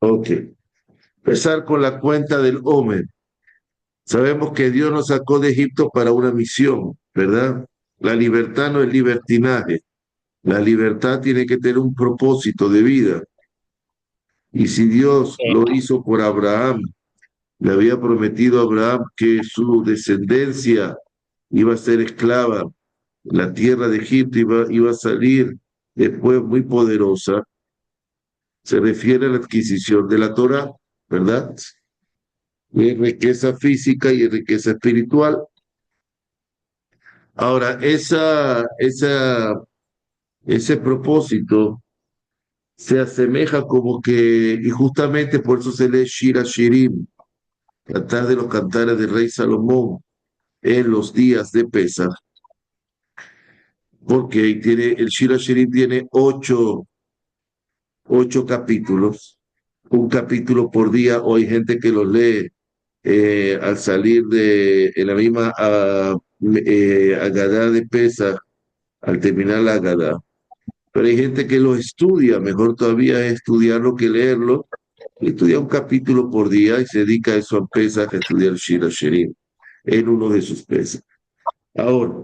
Ok. Empezar con la cuenta del Omer. Sabemos que Dios nos sacó de Egipto para una misión, ¿verdad? La libertad no es libertinaje. La libertad tiene que tener un propósito de vida. Y si Dios Eh, lo hizo por Abraham, le había prometido a Abraham que su descendencia iba a ser esclava, la tierra de Egipto iba a salir después muy poderosa, se refiere a la adquisición de la Torah, ¿verdad? Y riqueza física y riqueza espiritual. Ahora, ese propósito se asemeja como que, y justamente por eso se lee Shira Shirim, cantar de los cantares del rey Salomón en los días de Pesach, porque el Shira Shirim tiene ocho capítulos, un capítulo por día, o hay gente que los lee al salir de en la misma Agadá de Pesach, al terminar la Agadá. Pero hay gente que los estudia, mejor todavía es estudiarlo que leerlo. Estudia un capítulo por día y se dedica a eso a Pesach, a estudiar Shira Shirim en uno de sus Pesach. Ahora,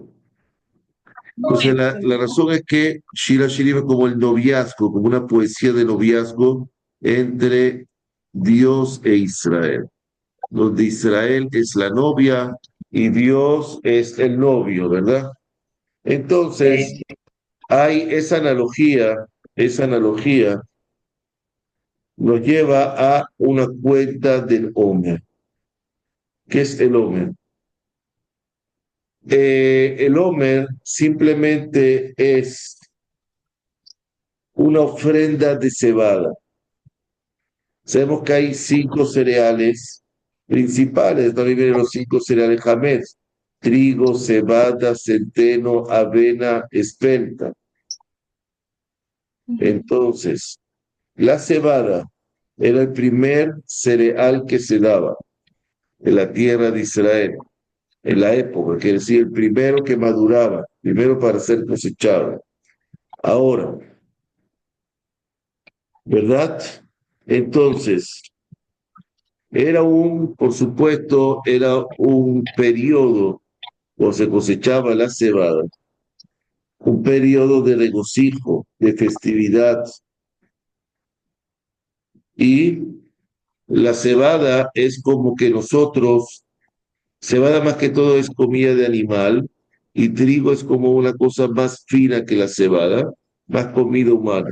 entonces la razón es que Shira Shirim es como el noviazgo, como una poesía de noviazgo entre Dios e Israel, donde Israel es la novia y Dios es el novio, ¿verdad? Entonces, hay esa analogía nos lleva a una cuenta del Homer. ¿Qué es el Homer? El Homer simplemente es una ofrenda de cebada. Sabemos que hay cinco cereales principales, también vienen los cinco cereales Jamés: trigo, cebada, centeno, avena, espelta. Entonces, la cebada era el primer cereal que se daba en la tierra de Israel, en la época, quiere decir, el primero que maduraba, primero para ser cosechado. Ahora, ¿verdad? Entonces, por supuesto, era un periodo, o se cosechaba la cebada, un periodo de regocijo, de festividad, y la cebada es como que nosotros, cebada más que todo es comida de animal, y trigo es como una cosa más fina que la cebada, más comida humana.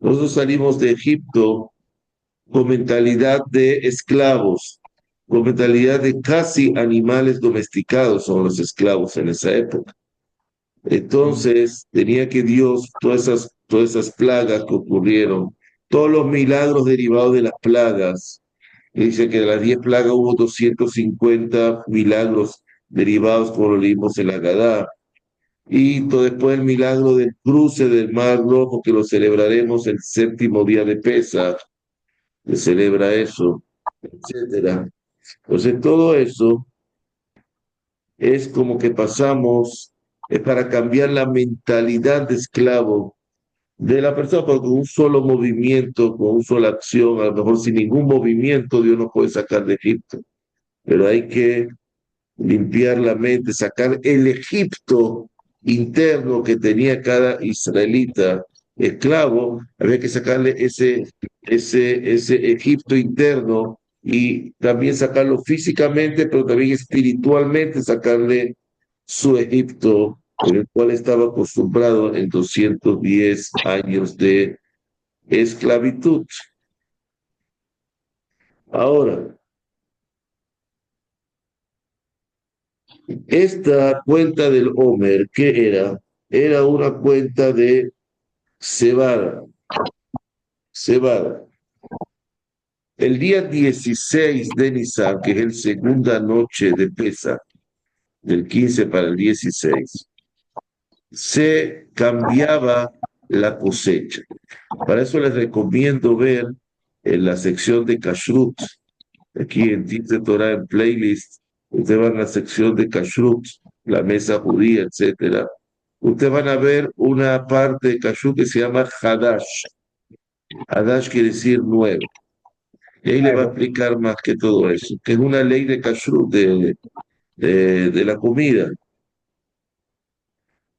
Nosotros salimos de Egipto con mentalidad de esclavos, con mentalidad de casi animales domesticados son los esclavos en esa época. Entonces, tenía que Dios, todas esas plagas que ocurrieron, todos los milagros derivados de las plagas, dice que de las 10 plagas hubo 250 milagros derivados, como lo leímos en la Gadá, y todo después el milagro del cruce del Mar Rojo, que lo celebraremos el séptimo día de Pesach, se celebra eso, etcétera. Entonces, todo eso es como que pasamos, es para cambiar la mentalidad de esclavo de la persona, porque con un solo movimiento, con una sola acción, a lo mejor sin ningún movimiento, Dios nos puede sacar de Egipto. Pero hay que limpiar la mente, sacar el Egipto interno que tenía cada israelita esclavo, había que sacarle ese Egipto interno y también sacarlo físicamente, pero también espiritualmente sacarle su Egipto, en el cual estaba acostumbrado en 210 años de esclavitud. Ahora, esta cuenta del Homer, ¿qué era? Era una cuenta de cebada, cebada. El día 16 de Nisan, que es la segunda noche de Pesa, del 15 para el 16, se cambiaba la cosecha. Para eso les recomiendo ver en la sección de Kashrut, aquí en Tips Torah en playlist, ustedes van a la sección de Kashrut, la mesa judía, etcétera. Ustedes van a ver una parte de Kashrut que se llama Hadash. Hadash quiere decir nuevo. Y ahí le va a explicar más que todo eso, que es una ley de kashrut, de la comida.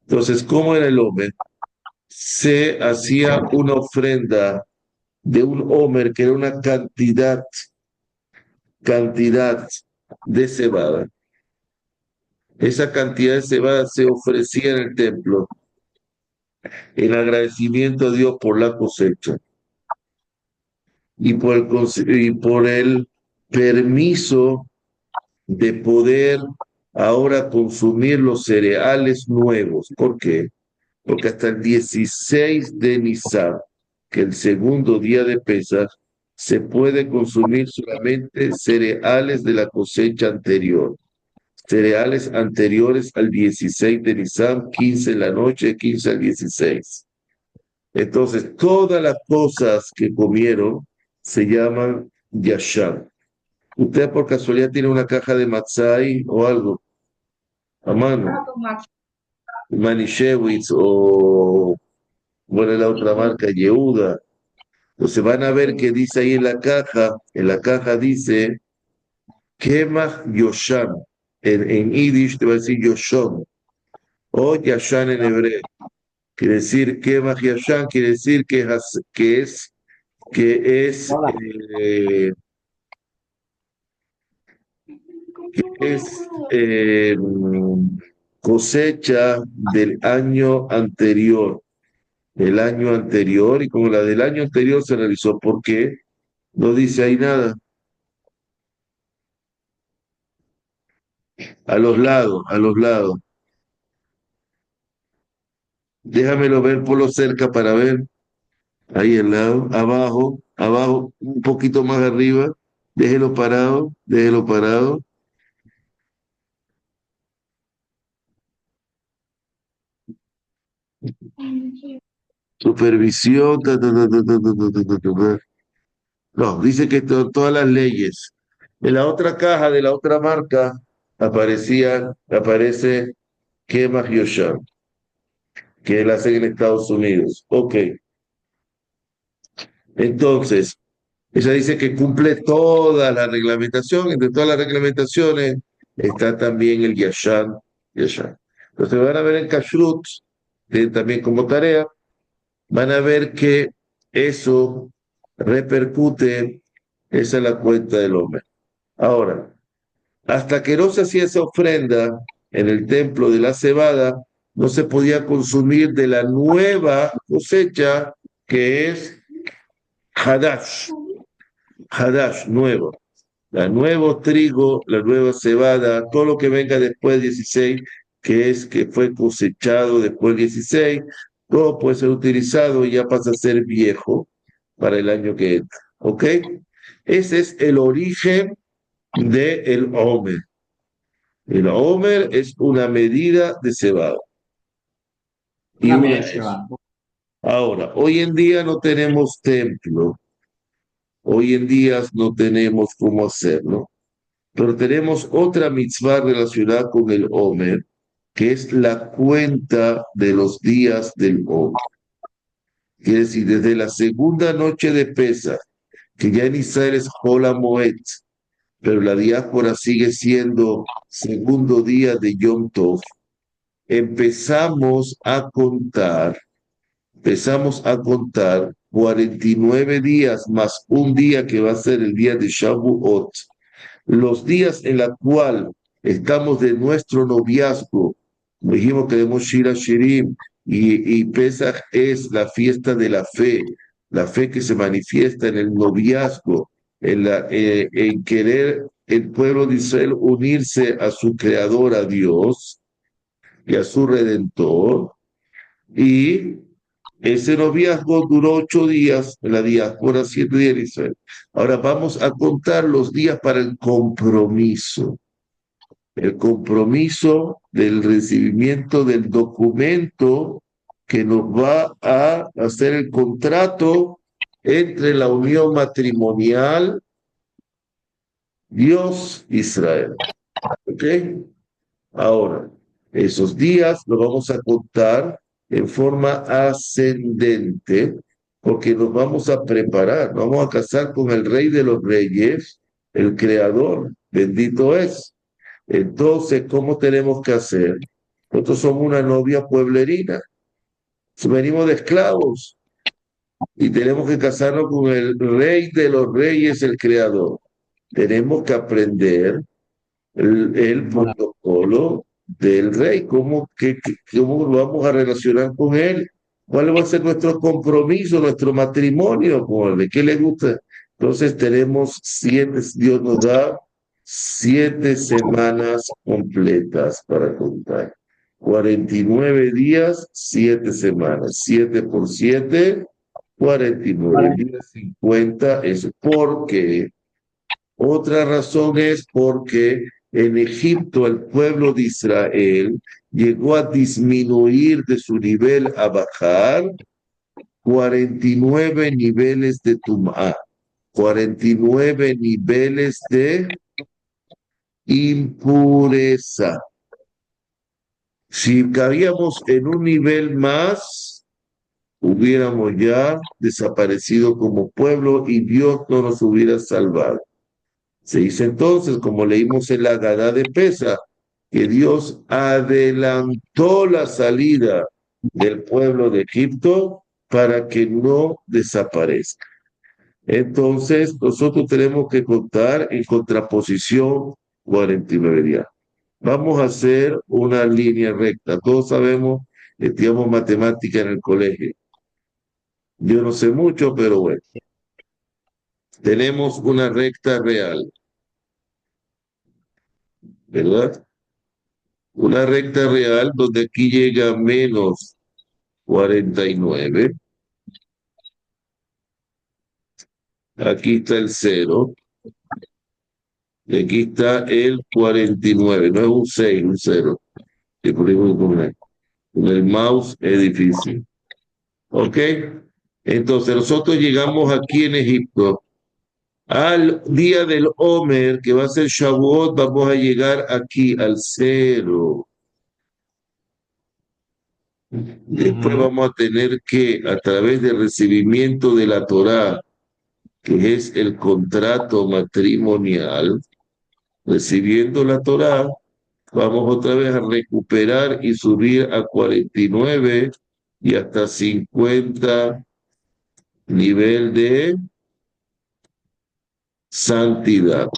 Entonces, ¿cómo era el hombre? Se hacía una ofrenda de un homer, que era una cantidad de cebada. Esa cantidad de cebada se ofrecía en el templo en agradecimiento a Dios por la cosecha y por el permiso de poder ahora consumir los cereales nuevos. ¿Por qué? Porque hasta el 16 de Nisan, que el segundo día de Pesaj, se puede consumir solamente cereales de la cosecha anterior. Cereales anteriores al 16 de Nisan, 15 en la noche, 15 al 16. Entonces, todas las cosas que comieron se llaman yashan. ¿Usted por casualidad tiene una caja de matzai o algo a mano? Manischewitz o, bueno, la otra marca, Yehuda. Entonces van a ver que dice ahí en la caja dice Kemach Yoshan. En Yiddish te va a decir Yoshon o Yashan en hebreo. Quiere decir Kemach Yashan, quiere decir que es cosecha del año anterior. El año anterior, y como la del año anterior se realizó, ¿por qué? No dice ahí nada. A los lados, a los lados. Déjamelo ver por lo cerca para ver. Ahí al lado, abajo, abajo, un poquito más arriba. Déjelo parado, déjelo parado. Supervisión. Ta. No, dice que todas las leyes. En la otra caja de la otra marca aparece Kemach Yoshan, que la hacen en Estados Unidos. Ok, entonces, ella dice que cumple toda la reglamentación, entre todas las reglamentaciones está también el Yashan. Entonces van a ver en Kashrut, también como tarea, van a ver que eso repercute, esa es la cuenta del hombre. Ahora, hasta que no se hacía esa ofrenda en el templo de la cebada, no se podía consumir de la nueva cosecha que es Hadash, Hadash, nuevo. La nuevo trigo, la nueva cebada, todo lo que venga después del 16, que es que fue cosechado después del 16, todo puede ser utilizado y ya pasa a ser viejo para el año que entra. ¿Ok? Ese es el origen del Omer. El Omer es una medida de cebada. Y Una una medida se es. va. Ahora, hoy en día no tenemos templo, hoy en día no tenemos cómo hacerlo, pero tenemos otra mitzvah relacionada con el Omer, que es la cuenta de los días del Omer. Quiere decir, desde la segunda noche de Pesach, que ya en Israel es Hol HaMoed, pero la diáspora sigue siendo segundo día de Yom Tov, empezamos a contar empezamos a contar 49 días más un día que va a ser el día de Shavuot, los días en la cual estamos de nuestro noviazgo. Dijimos que debemos Shira Shirim y Pesach es la fiesta de la fe que se manifiesta en el noviazgo, en querer el pueblo de Israel unirse a su creador, a Dios y a su redentor. Y ese noviazgo duró 8 días en la diáspora, 7 días en Israel. Ahora vamos a contar los días para el compromiso del recibimiento del documento que nos va a hacer el contrato entre la unión matrimonial Dios-Israel. ¿Ok? Ahora, esos días los vamos a contar en forma ascendente porque nos vamos a preparar, nos vamos a casar con el Rey de los Reyes, el Creador, bendito es. Entonces, ¿cómo tenemos que hacer? Nosotros somos una novia pueblerina, venimos de esclavos y tenemos que casarnos con el Rey de los Reyes, el Creador. Tenemos que aprender el Bueno, protocolo del rey, cómo lo vamos a relacionar con él, cuál va a ser nuestro compromiso, nuestro matrimonio con él, de qué le gusta. Entonces tenemos Dios nos da 7 semanas completas para contar. 49 días, 7 semanas. 7 por 7, 49. El para- día 50 es porque otra razón es porque en Egipto el pueblo de Israel llegó a disminuir de su nivel a bajar 49 niveles de Tum'a, 49 niveles de impureza. Si cabíamos en un nivel más, hubiéramos ya desaparecido como pueblo y Dios no nos hubiera salvado. Se dice entonces, como leímos en la Gadá de Pesa, que Dios adelantó la salida del pueblo de Egipto para que no desaparezca. Entonces, nosotros tenemos que contar en contraposición 49 días. Vamos a hacer una línea recta. Todos sabemos, estudiamos matemática en el colegio. Yo no sé mucho, pero bueno, tenemos una recta real, ¿verdad? Una recta real donde aquí llega menos 49. Aquí está el cero, y aquí está el 49. No es un 6, un cero. Que ponemos con el mouse es difícil. ¿Ok? Entonces nosotros llegamos aquí en Egipto al día del Homer, que va a ser Shavuot, vamos a llegar aquí al cero. Después Ujú. vamos a tener que, a través del recibimiento de la Torá, que es el contrato matrimonial, recibiendo la Torá, vamos otra vez a recuperar y subir a 49 y hasta 50 nivel de santidad.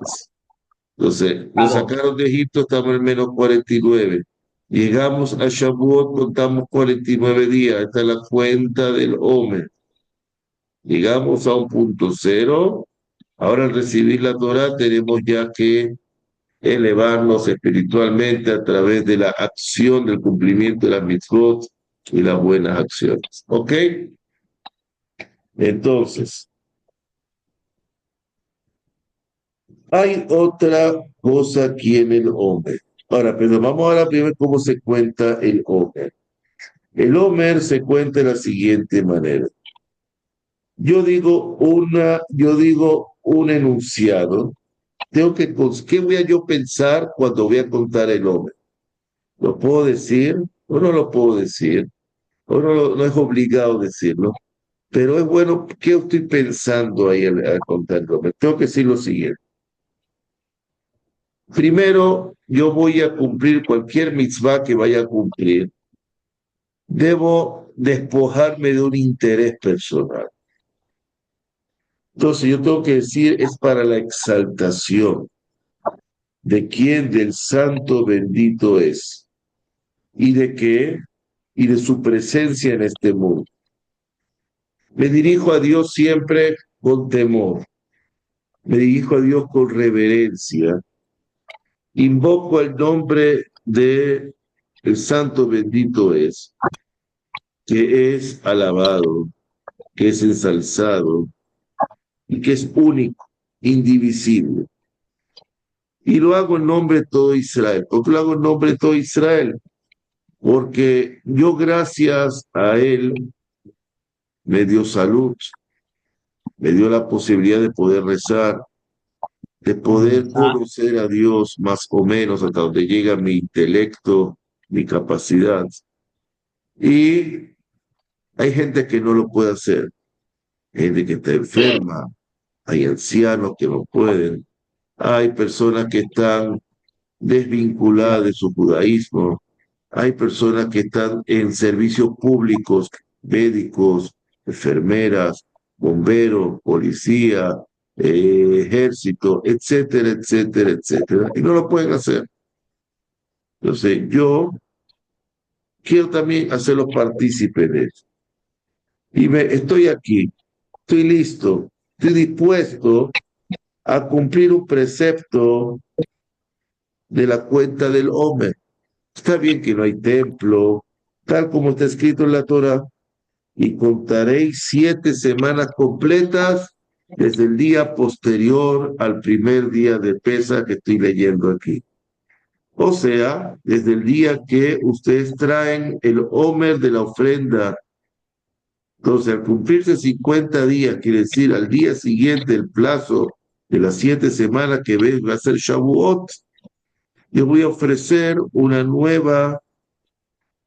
Entonces, nos Claro. sacaron de Egipto, estamos en menos 49. Llegamos a Shavuot, contamos 49 días. Esta es la cuenta del Homer. Llegamos a un punto cero. Ahora al recibir la Torah tenemos ya que elevarnos espiritualmente a través de la acción del cumplimiento de las mitzvot y las buenas acciones. ¿Ok? Entonces, hay otra cosa aquí en el Homer. Ahora, pero vamos ahora a ver cómo se cuenta el Homer. El Homer se cuenta de la siguiente manera. Yo digo un enunciado. ¿Qué voy a yo pensar cuando voy a contar el Homer? ¿Lo puedo decir o no lo puedo decir? O no es obligado decirlo, pero es bueno, ¿qué estoy pensando ahí al contarlo? Me tengo que decir lo siguiente. Primero, yo voy a cumplir cualquier mitzvah que vaya a cumplir. Debo despojarme de un interés personal. Entonces, yo tengo que decir, es para la exaltación de quién del santo bendito es y de qué y de su presencia en este mundo. Me dirijo a Dios siempre con temor. Me dirijo a Dios con reverencia, invoco el nombre de el santo bendito es, que es alabado, que es ensalzado y que es único, indivisible. Y lo hago en nombre de todo Israel. ¿Por qué lo hago en nombre de todo Israel? Porque yo gracias a él me dio salud, me dio la posibilidad de poder rezar, de poder Ah, conocer a Dios más o menos hasta donde llega mi intelecto, mi capacidad. Y hay gente que no lo puede hacer. gente que está enferma, hay ancianos que no pueden, hay personas que están desvinculadas de su judaísmo, hay personas que están en servicios públicos, médicos, enfermeras, bomberos, policía, ejército, etcétera, etcétera, etcétera, y no lo pueden hacer. Entonces, yo quiero también hacerlos partícipes de eso. Y estoy aquí, estoy listo, estoy dispuesto a cumplir un precepto de la cuenta del Homer. Está bien que no hay templo, tal como está escrito en la Torah, y contaréis 7 semanas completas desde el día posterior al primer día de Pesa que estoy leyendo aquí. O sea, desde el día que ustedes traen el Homer de la ofrenda. Entonces, al cumplirse 50 días, quiere decir al día siguiente el plazo de las 7 semanas que va a ser Shavuot, yo voy a ofrecer una nueva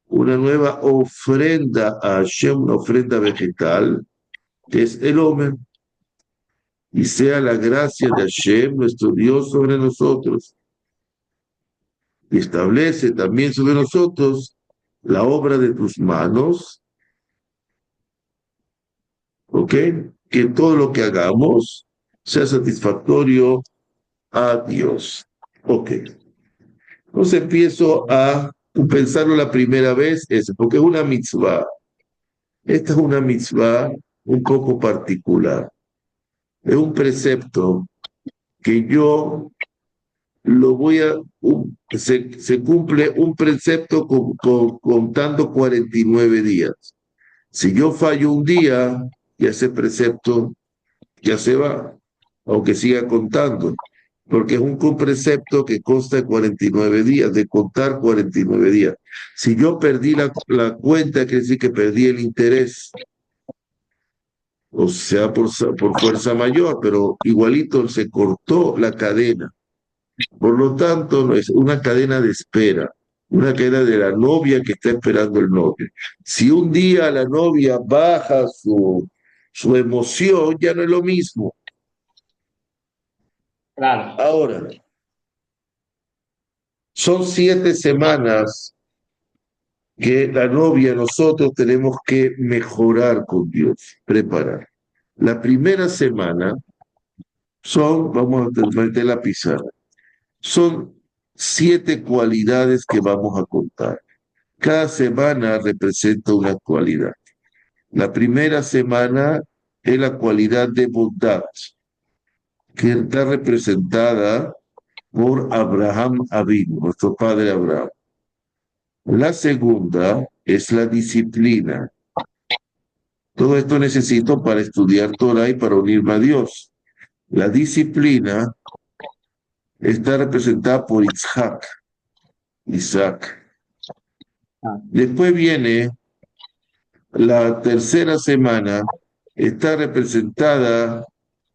ofrenda a Hashem, una ofrenda vegetal, que es el Omer, y sea la gracia de Hashem, nuestro Dios, sobre nosotros, y establece también sobre nosotros la obra de tus manos, ¿ok? Que todo lo que hagamos sea satisfactorio a Dios. Ok. Entonces empiezo a pensarlo la primera vez, porque es una mitzvah. Esta es una mitzvah un poco particular. Es un precepto que yo lo voy a... se cumple un precepto contando 49 días. Si yo fallo un día, ya ese precepto ya se va, aunque siga contando, porque es un precepto que consta de 49 días, de contar 49 días. Si yo perdí la cuenta, quiere decir que perdí el interés, o sea, por fuerza mayor, pero igualito se cortó la cadena. Por lo tanto, no es una cadena de espera, una cadena de la novia que está esperando el novio. Si un día la novia baja su emoción, ya no es lo mismo. Claro. Ahora, son 7 semanas que la novia, nosotros tenemos que mejorar con Dios, preparar. La primera semana vamos a meter la pizarra, son 7 cualidades que vamos a contar. Cada semana representa una cualidad. La primera semana es la cualidad de bondad, que está representada por Abraham Avinu, nuestro padre Abraham. La segunda es la disciplina. Todo esto necesito para estudiar Torah y para unirme a Dios. La disciplina está representada por Isaac. Ah, Después viene la tercera semana, está representada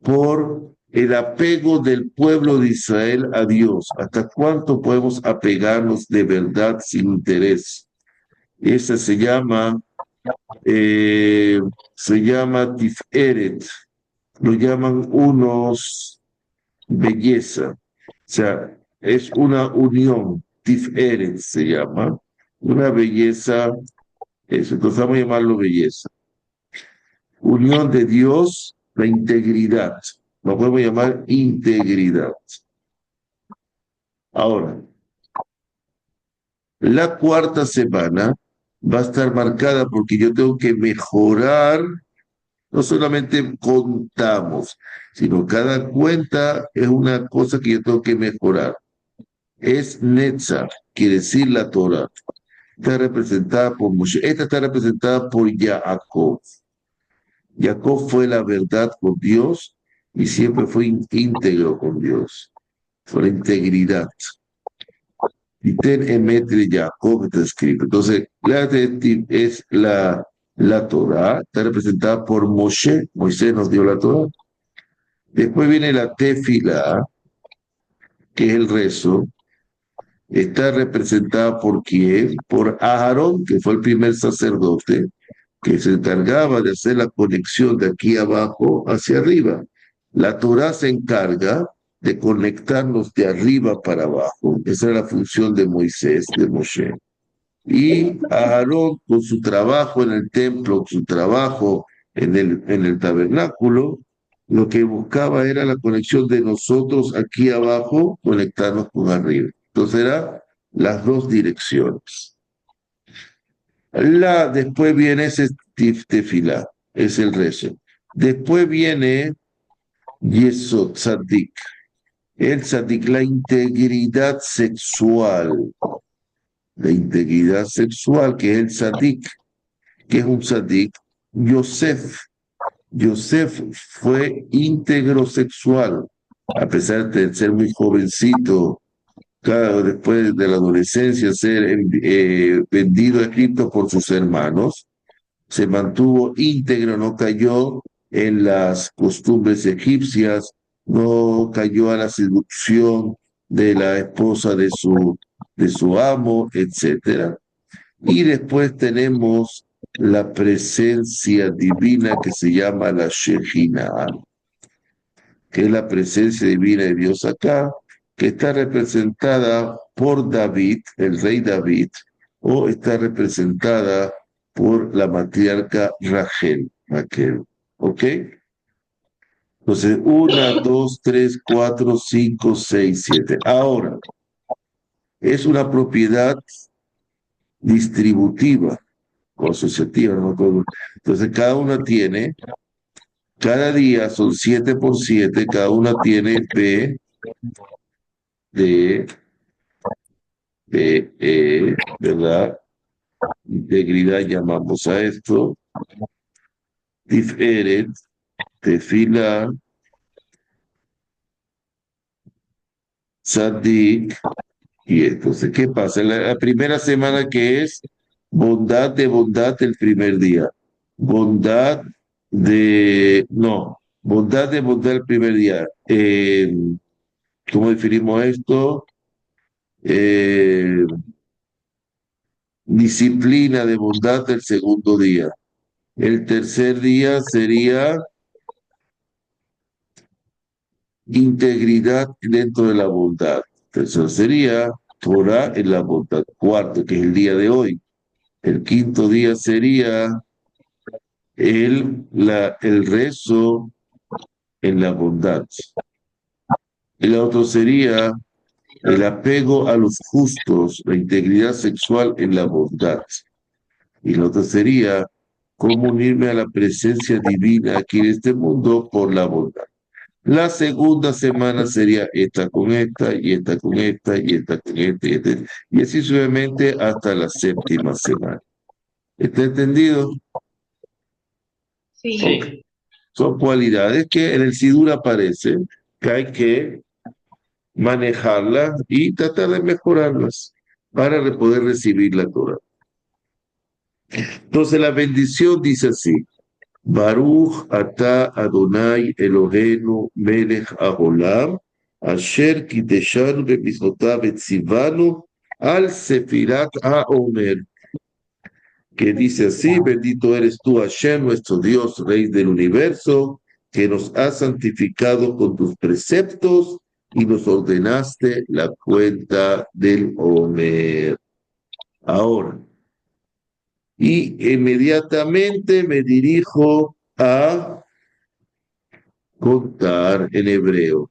por el apego del pueblo de Israel a Dios. ¿Hasta cuánto podemos apegarnos de verdad sin interés? Esa eh, se llama Tiferet, lo llaman unos belleza. O sea, es una unión, Tiferet se llama, una belleza, eso, entonces vamos a llamarlo belleza. Unión de Dios, la integridad. Lo podemos llamar integridad. Ahora, la cuarta semana va a estar marcada porque yo tengo que mejorar, no solamente contamos, sino cada cuenta es una cosa que yo tengo que mejorar. Es Netzach, quiere decir la Torah. Está representada por Moshe. Esta está representada por Jacob. Jacob fue la verdad con Dios y siempre fue íntegro con Dios. Fue la integridad. Y ten emetre Jacob está escrito. Entonces, es la Torah, está representada por Moshe. Moisés nos dio la Torah. Después viene la tefila, que es el rezo. Está representada por quién? Por Aarón, que fue el primer sacerdote. que se encargaba de hacer la conexión de aquí abajo hacia arriba. La Torá se encarga de conectarnos de arriba para abajo. Esa era la función de Moisés, de Moshe. Y Aarón, con su trabajo en el templo, su trabajo en el tabernáculo, lo que buscaba era la conexión de nosotros aquí abajo, conectarnos con arriba. Entonces eran las dos direcciones. Después viene ese tefilá, es el rezo. Después viene Yesod, Tzadik. El Tzadik, la integridad sexual. La integridad sexual, que es el Tzadik. ¿Que es un Tzadik? Yosef. Yosef fue íntegro sexual, a pesar de ser muy jovencito, después de la adolescencia, ser vendido a Egipto por sus hermanos, se mantuvo íntegro, no cayó en las costumbres egipcias, no cayó a la seducción de la esposa de su amo, etc. Y después tenemos la presencia divina que se llama la Shejina, que es la presencia divina de Dios acá, que está representada por David, el rey David, o está representada por la matriarca Raquel, ¿ok? Entonces, 1, 2, 3, 4, 5, 6, 7. Ahora, es una propiedad distributiva o asociativa, no me acuerdo. Entonces, cada día son 7 por 7, cada una tiene de, ¿verdad? Integridad llamamos a esto, Tiferet, Tefila, Sadik, y entonces, ¿qué pasa? La primera semana que es bondad el primer día, bondad bondad el primer día. ¿Cómo definimos esto? Eh, Disciplina de bondad el segundo día. El tercer día sería integridad dentro de la bondad. Tercero sería Torah en la bondad. Cuarto, que es el día de hoy. El quinto día sería el rezo en la bondad. El otro sería el apego a los justos, la integridad sexual en la bondad. Y el otro sería cómo unirme a la presencia divina aquí en este mundo por la bondad. La segunda semana sería esta con esta, y esta con esta, y esta con esta, y así sucesivamente hasta la séptima semana. ¿Está entendido? Sí. Okay. Son cualidades que en el Sidur aparecen, que hay que manejarlas y tratar de mejorarlas para poder recibir la Torah. Entonces la bendición dice así: Baruch ata Adonai Eloheinu melech haolam, asher kiteshanu bemitzvotav etzivanu al sefirat haomer. Que dice así: bendito eres tú, Hashem, nuestro Dios, Rey del universo, que nos has santificado con tus preceptos y nos ordenaste la cuenta del Omer. Ahora, y inmediatamente me dirijo a contar en hebreo.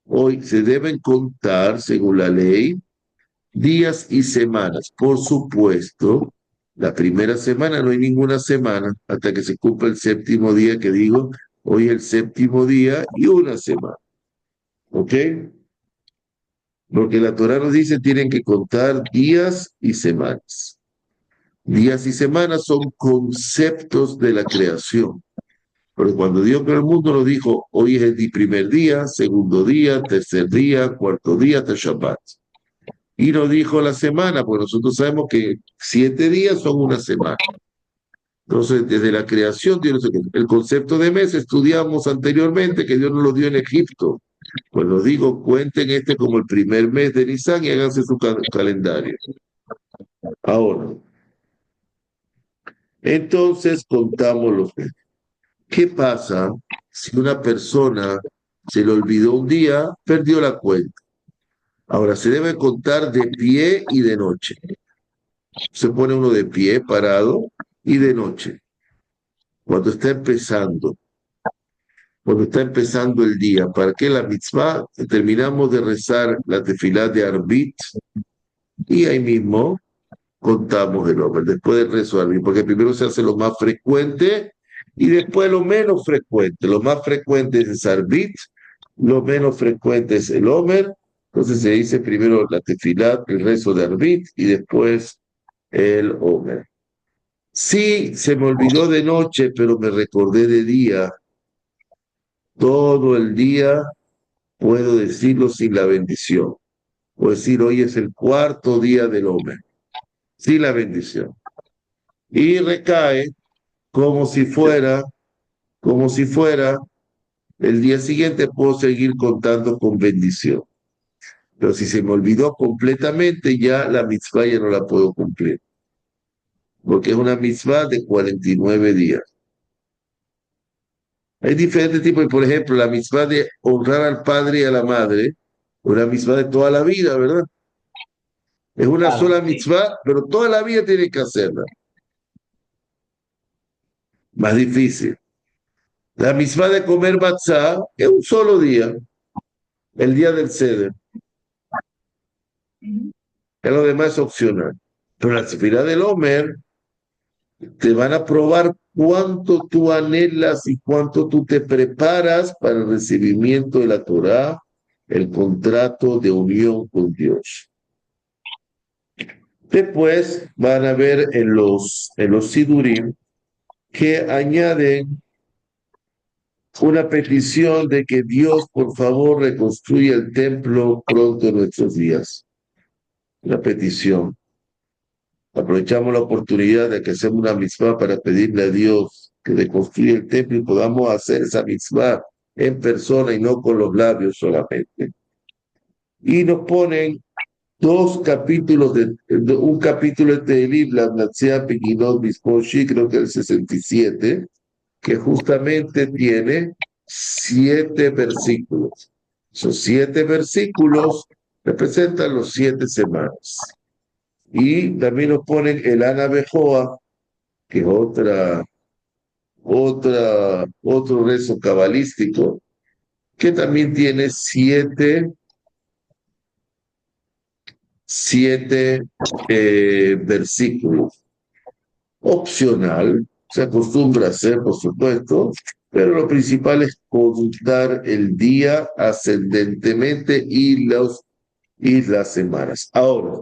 Hoy se deben contar, según la ley, días y semanas. Por supuesto, la primera semana no hay ninguna semana hasta que se cumpla el séptimo día, que digo, hoy el séptimo día y una semana. ¿Ok? Porque la Torah nos dice tienen que contar días y semanas. Días y semanas son conceptos de la creación. Porque cuando Dios creó el mundo nos dijo, hoy es el primer día, segundo día, tercer día, cuarto día, hasta Shabbat. Y nos dijo la semana, porque nosotros sabemos que 7 días son una semana. Entonces, desde la creación, el concepto de mes estudiamos anteriormente que Dios nos lo dio en Egipto. Pues nos digo, cuenten este como el primer mes de Nisan y háganse su calendario. Ahora, Entonces contamos los meses. ¿Qué pasa si una persona se le olvidó un día, perdió la cuenta? Ahora, se debe contar de pie y de noche. Se pone uno de pie, parado, y de noche, cuando está empezando, cuando está empezando el día. ¿Para qué la mitzvah? Terminamos de rezar la tefilá de Arbit y ahí mismo contamos el hombre, después del rezo de Arbit, porque primero se hace lo más frecuente y después lo menos frecuente. Lo más frecuente es Arbit, lo menos frecuente es el Homer. Entonces se dice primero la tefilá, el rezo de Arbit y después el Homer. Sí, se me olvidó de noche, pero me recordé de día. Todo el día puedo decirlo sin la bendición. Puedo decir, hoy es el cuarto día del Homer, sin la bendición. Y recae como si fuera, como si fuera el día siguiente, puedo seguir contando con bendición. Pero si se me olvidó completamente, ya la mitzvah ya no la puedo cumplir, porque es una mitzvah de 49 días. Hay diferentes tipos, y por ejemplo, la mitzvah de honrar al padre y a la madre, una mitzvah de toda la vida, ¿verdad? Es una Claro, sola sí. mitzvah, pero toda la vida tiene que hacerla. Más difícil. La mitzvah de comer matzah es un solo día, el día del Seder. Ya lo demás es opcional. Pero la tefilá del Omer te van a probar cuánto tú anhelas y cuánto tú te preparas para el recibimiento de la Torá, el contrato de unión con Dios. Después van a ver en los Sidurim que añaden una petición de que Dios, por favor, reconstruya el templo pronto en nuestros días. Una petición. Aprovechamos la oportunidad de que hacemos una mitzvah para pedirle a Dios que reconstruya el templo y podamos hacer esa mitzvah en persona y no con los labios solamente. Y nos ponen dos capítulos un capítulo de Tehilim, la Natsea Pequinot Bisposhi, creo que el 67, que justamente tiene 7 versículos. Esos 7 versículos representan los 7 semanas. Y también nos ponen el Ana Bejoa, que es otro rezo cabalístico, que también tiene siete versículos. Opcional, se acostumbra a hacer, por supuesto, pero lo principal es contar el día ascendentemente y las semanas. Ahora,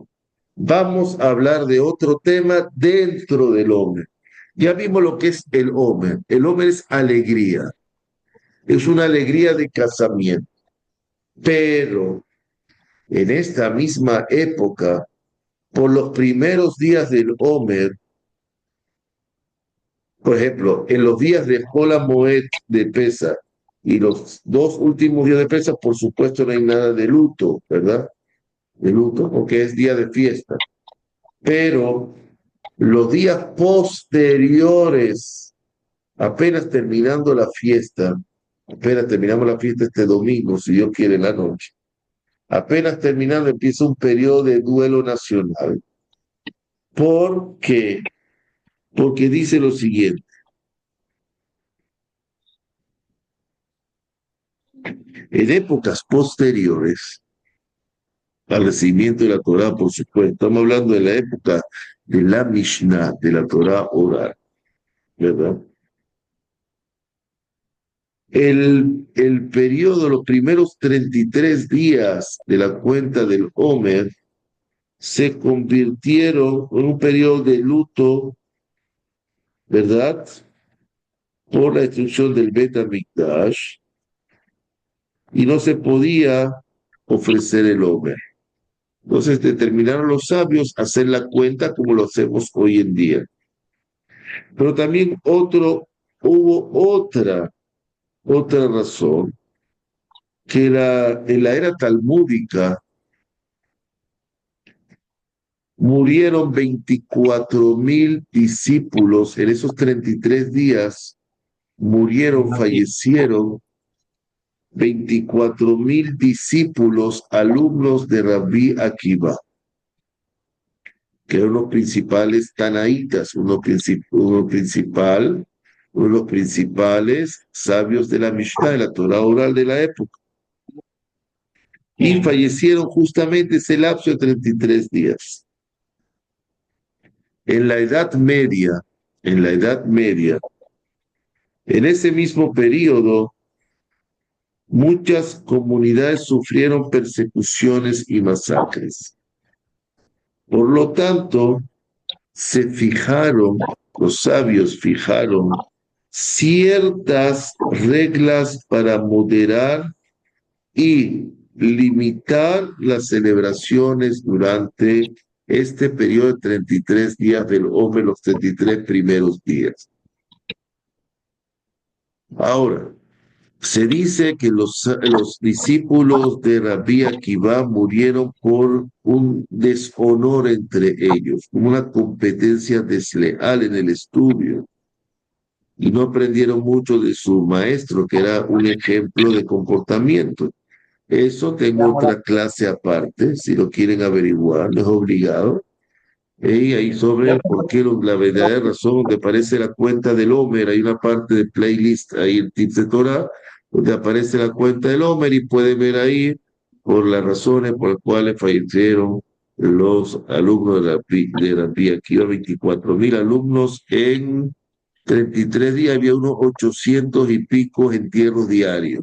vamos a hablar de otro tema dentro del Omer. Ya vimos lo que es el Omer. El Omer es alegría, es una alegría de casamiento, pero en esta misma época, por los primeros días del Omer, por ejemplo, en los días de Hola Moed de Pesa y los 2 últimos días de Pesa, por supuesto no hay nada de luto, ¿verdad? De luto, porque es día de fiesta. Pero los días posteriores, apenas terminando la fiesta, apenas terminamos la fiesta este domingo, si Dios quiere, en la noche, apenas terminando empieza un periodo de duelo nacional. ¿Por qué? Porque dice lo siguiente, en épocas posteriores al recibimiento de la Torá, por supuesto, estamos hablando de la época de la Mishnah, de la Torá oral, ¿verdad? El periodo, los primeros 33 días de la cuenta del Homer se convirtieron en un periodo de luto, ¿verdad? Por la destrucción del Bet HaMikdash y no se podía ofrecer el Homer. Entonces determinaron los sabios hacer la cuenta como lo hacemos hoy en día. Pero también hubo otra razón, que en la era talmúdica murieron 24.000 discípulos en esos 33 días, fallecieron 24.000 discípulos, alumnos de Rabbi Akiva, que eran los principales tanaítas, uno de los principales sabios de la Mishnah, de la Torah oral de la época. Y fallecieron justamente ese lapso de 33 días. En la Edad Media, en la Edad Media, en ese mismo periodo, muchas comunidades sufrieron persecuciones y masacres. Por lo tanto, los sabios fijaron ciertas reglas para moderar y limitar las celebraciones durante este periodo de 33 días del hombre, los 33 primeros días. Ahora, se dice que los discípulos de Rabbi Akiva murieron por un deshonor entre ellos, una competencia desleal en el estudio, y no aprendieron mucho de su maestro, que era un ejemplo de comportamiento. Eso tengo otra clase aparte, si lo quieren averiguar, no es obligado. Y ahí sobre el por qué, la verdadera razón, donde aparece la cuenta del Homer, hay una parte de playlist ahí en Tips de Torah, donde aparece la cuenta del Homer y pueden ver ahí por las razones por las cuales fallecieron los alumnos de la PIA. Aquí iba 24.000 alumnos en 33 días, había unos 800 y pico entierros diarios.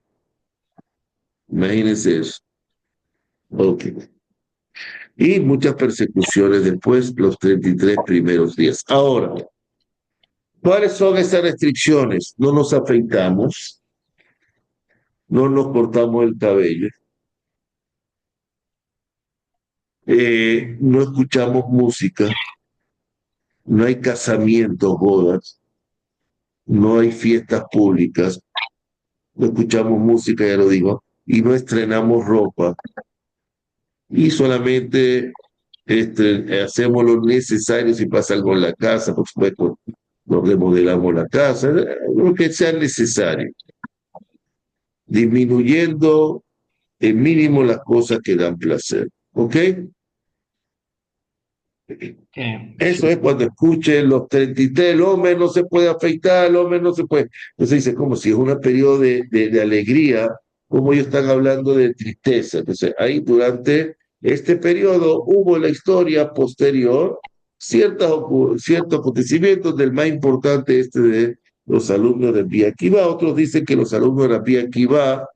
Imagínense eso. Ok. Y muchas persecuciones después, los 33 primeros días. Ahora, ¿cuáles son esas restricciones? No nos afeitamos, no nos cortamos el cabello, no escuchamos música, no hay casamientos, bodas, no hay fiestas públicas, no escuchamos música, ya lo digo, y no estrenamos ropa, y solamente hacemos lo necesario si pasa algo en la casa, por supuesto, nos remodelamos la casa, lo que sea necesario, disminuyendo en mínimo las cosas que dan placer. ¿Ok? Eso es cuando escuchen los 33, el hombre no se puede afeitar, el hombre no se puede. Entonces dice, como si es un periodo de alegría, como ellos están hablando de tristeza. Entonces ahí durante este periodo hubo en la historia posterior ciertos acontecimientos, del más importante de los alumnos de Rabbi Akiva. Otros dicen que los alumnos de Rabbi Akiva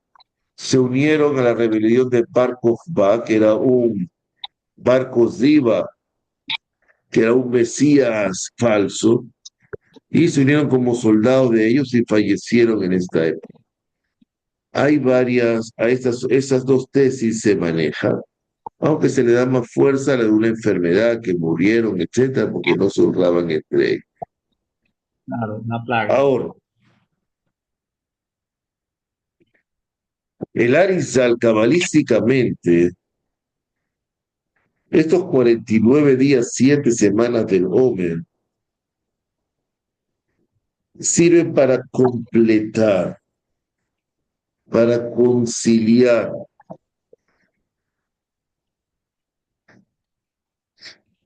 se unieron a la rebelión de Bar Kokhba, que era un Bar Koziba, que era un mesías falso, y se unieron como soldados de ellos y fallecieron en esta época. Hay esas dos tesis se manejan, aunque se le da más fuerza a la de una enfermedad, que murieron, etcétera, porque no se honraban entre ellos. Claro, una plaga. Ahora, el Arizal, cabalísticamente, estos 49 días, 7 semanas del Omer, sirven para completar, para conciliar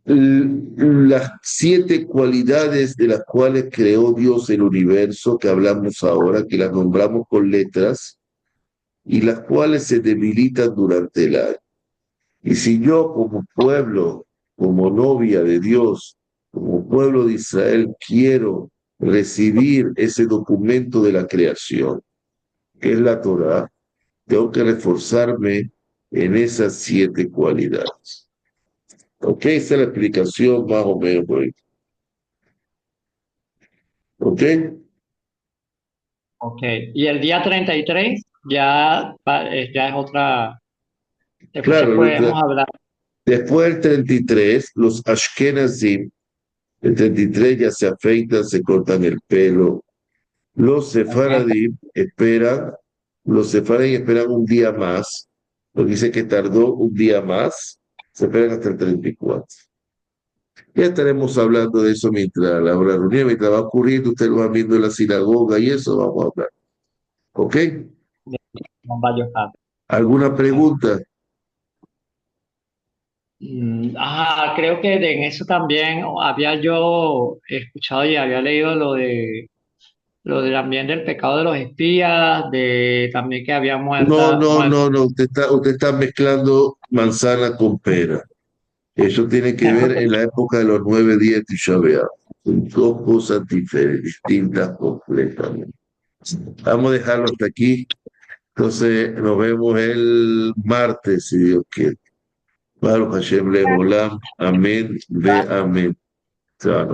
las 7 cualidades de las cuales creó Dios el universo, que hablamos ahora, que las nombramos con letras, y las cuales se debilitan durante el año. Y si yo como pueblo, como novia de Dios, como pueblo de Israel, quiero recibir ese documento de la creación, que es la Torah, tengo que reforzarme en esas 7 cualidades. ¿Ok? Esa es la explicación más o menos por ahí. ¿Ok? Ok. Y el día 33 ya es otra. Después Claro, podemos hablar. después del 33, los Ashkenazim, el 33 ya se afeitan, se cortan el pelo. Los Ok. Sefaradim esperan un día más, porque dice que tardó un día más, se esperan hasta el 34. Ya estaremos hablando de eso mientras la reunión, mientras va ocurriendo, ustedes lo van viendo en la sinagoga y eso vamos a hablar. ¿Ok? Con varios datos. ¿Alguna pregunta? Creo que en eso también había yo escuchado y había leído lo de también del pecado de los espías, de también que había No, no, muerto. no, no. Usted está mezclando manzana con pera. Eso tiene que ver en la época de los 9 días de Tisha B'Av. Son dos cosas diferentes, distintas completamente. Vamos a dejarlo hasta aquí. Entonces, nos vemos el martes, si Dios quiere. Baruch Hashem Leolam. Amén. Ve amén. Chao.